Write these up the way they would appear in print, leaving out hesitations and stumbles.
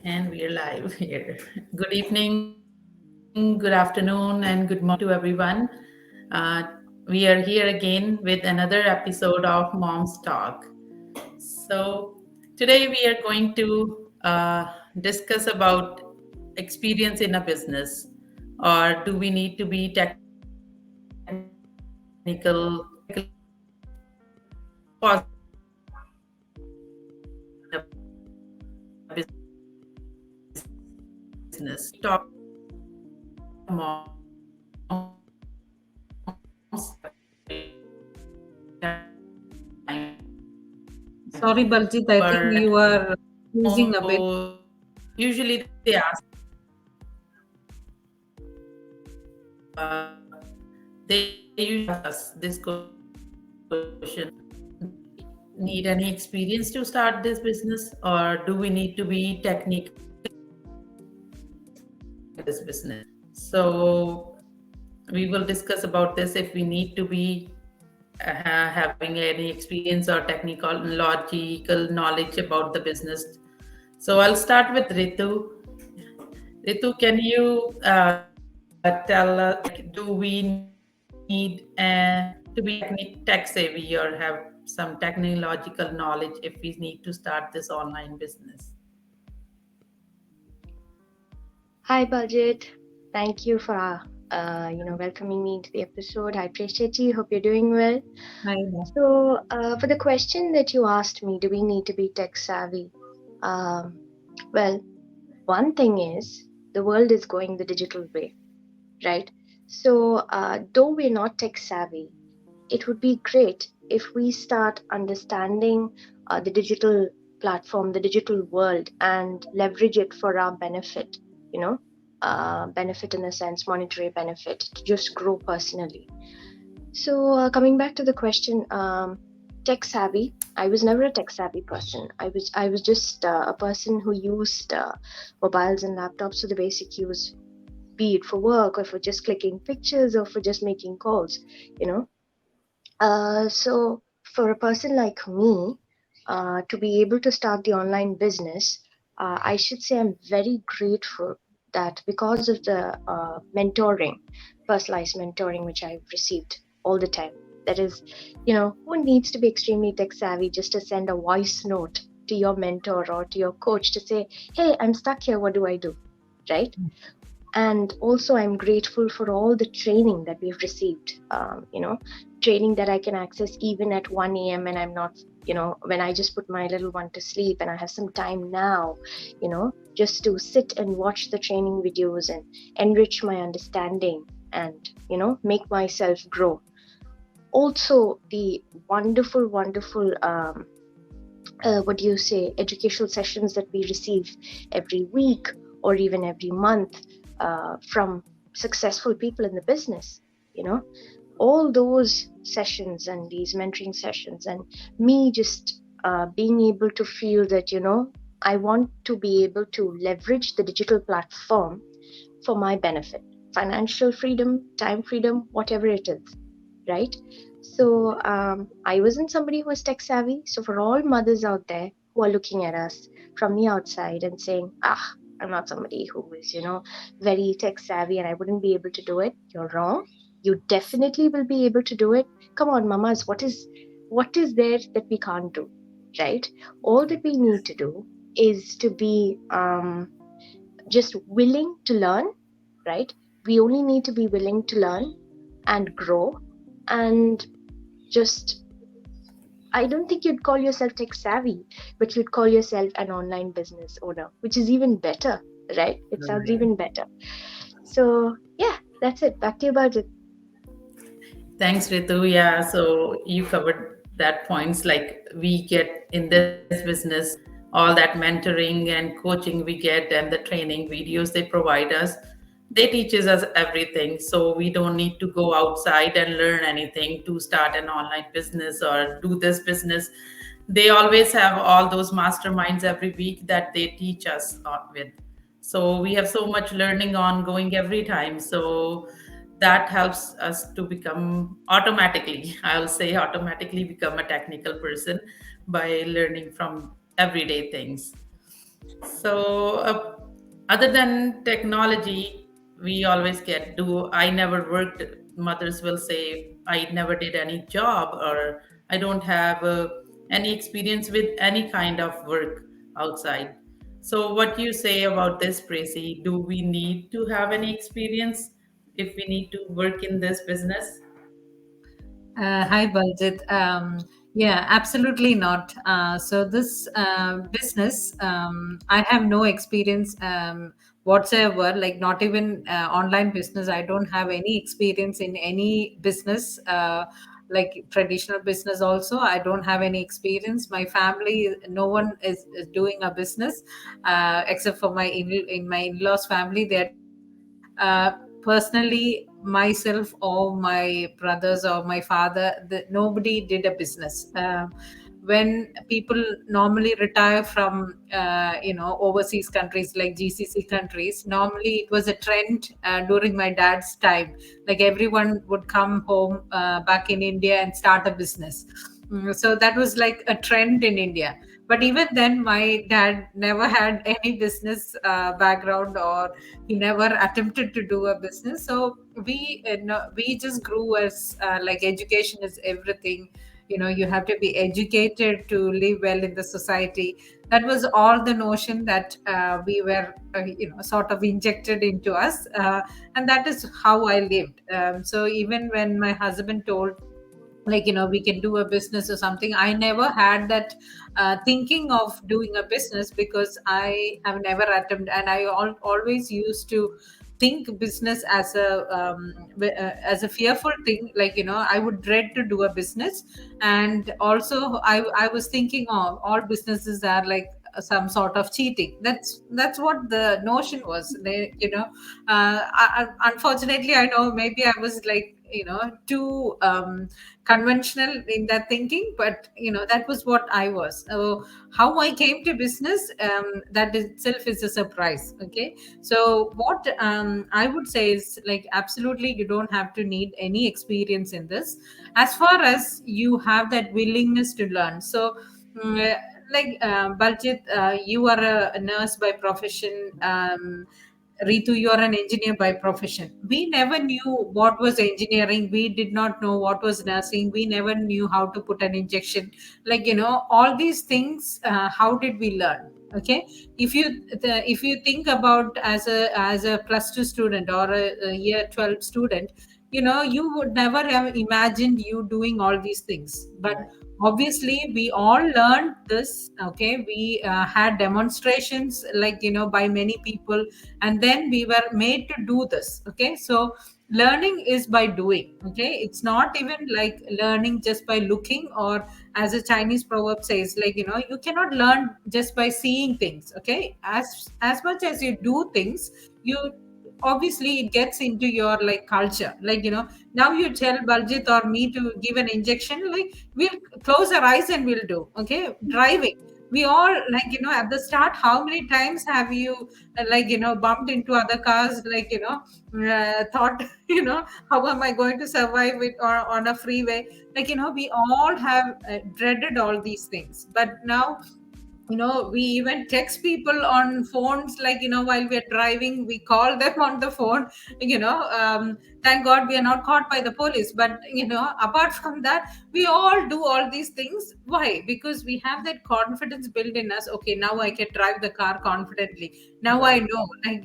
And we are live here. Good evening, good afternoon, and good morning to everyone. Uh, we are here again with another episode of Mom's Talk. So, today we are going to discuss about experience in a business, or do we need to be technical, positive Sorry, Baljeet, I think you are losing a bit. usually they ask us this question, need any experience to start this business, or do we need to be technical this business? So we will discuss about this, if we need to be having any experience or technological knowledge about the business. So I'll start with Ritu. Ritu, can you tell us, do we need to be tech savvy or have some technological knowledge if we need to start this online business? Hi, Budget. Thank you for welcoming me into the episode. I appreciate you. Hope you're doing well. Hi. So, for the question that you asked me, do we need to be tech savvy? Well, one thing is the world is going the digital way, right? So, though we're not tech savvy, it would be great if we start understanding the digital platform, the digital world, and leverage it for our benefit, you know, benefit in a sense, monetary benefit, to just grow personally. So, coming back to the question, tech savvy. I was never a tech savvy person. I was just a person who used mobiles and laptops for the basic use, be it for work or for just clicking pictures or for just making calls, you know. So for a person like me, to be able to start the online business, I should say I'm very grateful that because of the mentoring, personalized mentoring, which I've received all the time. That is, who needs to be extremely tech savvy just to send a voice note to your mentor or to your coach to say, hey, I'm stuck here, what do I do? Right? And also I'm grateful for all the training that we've received, training that I can access even at 1 a.m. and I'm not, when I just put my little one to sleep and I have some time now, just to sit and watch the training videos and enrich my understanding and, make myself grow. Also the wonderful educational sessions that we receive every week or even every month from successful people in the business, all those sessions and these mentoring sessions, and me just being able to feel that, I want to be able to leverage the digital platform for my benefit, financial freedom, time freedom, whatever it is, right? So I wasn't somebody who was tech savvy. So for all mothers out there who are looking at us from the outside and saying, I'm not somebody who is, very tech savvy and I wouldn't be able to do it, you're wrong. You definitely will be able to do it. Come on, mamas, what is there that we can't do, right? All that we need to do is to be just willing to learn, right? We only need to be willing to learn and grow, and just, I don't think you'd call yourself tech savvy, but you'd call yourself an online business owner, which is even better, right? It sounds even better. So yeah, that's it. Back to you, Budget. Thanks, Ritu. Yeah, so you covered that points, like we get in this business all that mentoring and coaching we get and the training videos they provide us. They teaches us everything, so we don't need to go outside and learn anything to start an online business or do this business. They always have all those masterminds every week that they teach us with. So we have so much learning ongoing every time. So that helps us to become automatically, I'll say automatically become a technical person by learning from everyday things. So, other than technology, we always get do I never worked. Mothers will say, I never did any job, or I don't have any experience with any kind of work outside. So, what you say about this, Tracy? Do we need to have any experience if we need to work in this business? Hi, Baljit. Yeah, absolutely not. So this business, I have no experience whatsoever. Like not even online business. I don't have any experience in any business. Like traditional business also I don't have any experience. My family, no one is doing a business except for in my in-laws family they are doing. Personally, myself or my brothers or my father, nobody did a business. When people normally retire from overseas countries like GCC countries, normally it was a trend during my dad's time. Like everyone would come home back in India and start a business. So that was like a trend in India. But even then, my dad never had any business background, or he never attempted to do a business. So we just grew as like education is everything. You have to be educated to live well in the society. That was all the notion that we were sort of injected into us, and that is how I lived. So even when my husband told, like, we can do a business or something, I never had that thinking of doing a business, because I have never attempted, and always used to think business as as a fearful thing. Like, I would dread to do a business. And also I was thinking, oh, all businesses are like some sort of cheating. That's what the notion was. Unfortunately, I know maybe I was like, too conventional in that thinking, but that was what I was. So how I came to business, that itself is a surprise. Okay, so what I would say is, like, absolutely you don't have to need any experience in this, as far as you have that willingness to learn. So like, Baljit, you are a nurse by profession. Ritu, you're an engineer by profession. We never knew what was engineering. We did not know what was nursing. We never knew how to put an injection. Like, all these things. How did we learn? Okay, if you think about as a +2 student or a year 12 student, you would never have imagined you doing all these things. But obviously we all learned this. Okay, we had demonstrations, like, by many people, and then we were made to do this. Okay, so learning is by doing. Okay, it's not even like learning just by looking, or as a Chinese proverb says, like, you cannot learn just by seeing things. Okay, as much as you do things, you obviously it gets into your like culture. Like, now you tell Baljit or me to give an injection, like, we'll close our eyes and we'll do. Okay, driving, we all, like, at the start, how many times have you like, bumped into other cars, like, thought how am I going to survive it, or on a freeway? Like, we all have dreaded all these things. But now, we even text people on phones, like, while we're driving, we call them on the phone. Thank God we are not caught by the police. But apart from that, we all do all these things. Why? Because we have that confidence built in us. Okay, now I can drive the car confidently. Now I know, like,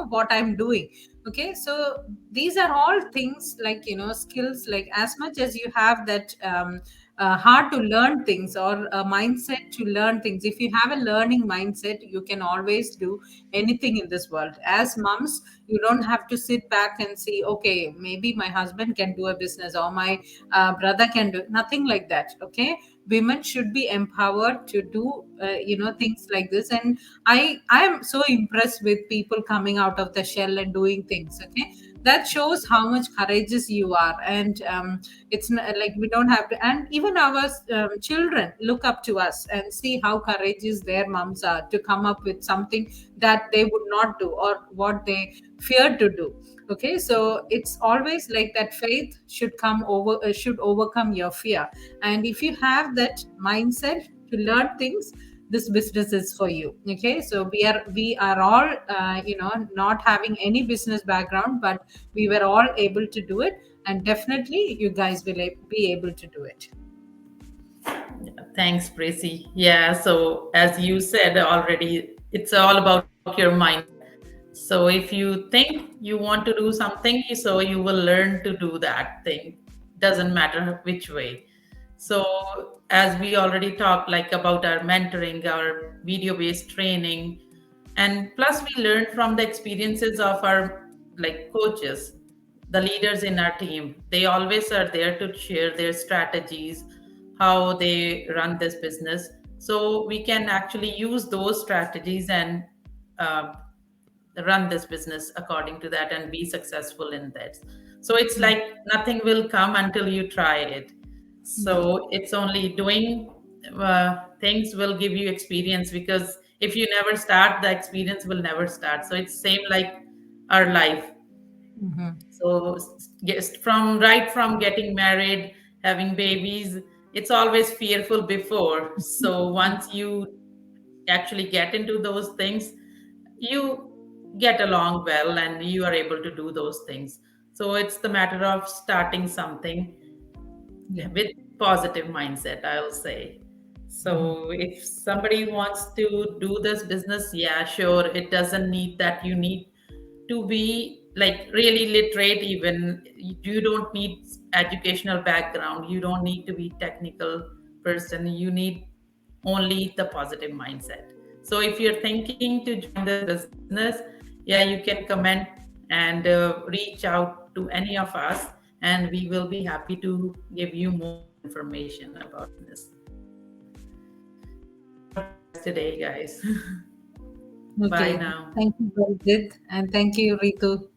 what I'm doing. Okay, so these are all things, like, skills. Like, as much as you have that heart to learn things, or a mindset to learn things, if you have a learning mindset, you can always do anything in this world. As moms, you don't have to sit back and see, okay, maybe my husband can do a business, or my brother can do. Nothing like that. Okay, women should be empowered to do things like this. And I am so impressed with people coming out of the shell and doing things. Okay, that shows how much courageous you are. And it's not, like, we don't have to. And even our children look up to us and see how courageous their moms are to come up with something that they would not do, or what they fear to do. Okay, so it's always like that, faith should overcome your fear. And if you have that mindset to learn things, this business is for you. Okay, so we are all not having any business background, but we were all able to do it, and definitely you guys will be able to do it. Thanks, Tracy. Yeah, so as you said already, it's all about your mindset. So if you think you want to do something, so you will learn to do that thing. Doesn't matter which way. So as we already talked like about our mentoring, our video-based training, and plus we learn from the experiences of our like coaches, the leaders in our team. They always are there to share their strategies, how they run this business. So we can actually use those strategies and uh, run this business according to that and be successful in that. So it's like nothing will come until you try it. So it's only doing things will give you experience, because if you never start, the experience will never start. So it's same like our life. Mm-hmm. So yes, from right from getting married, having babies, it's always fearful before. So once you actually get into those things, you get along well and you are able to do those things. So it's the matter of starting something Yeah. with positive mindset, I'll say. Mm-hmm. So if somebody wants to do this business, yeah, sure, it doesn't need that you need to be like really literate. Even you don't need educational background, you don't need to be technical person, you need only the positive mindset. So if you're thinking to join this business, yeah, you can comment and reach out to any of us, and we will be happy to give you more information about business. So thank you for joining us today, guys. Bye Okay. now. Thank you, Baljeet, and thank you, Ritu.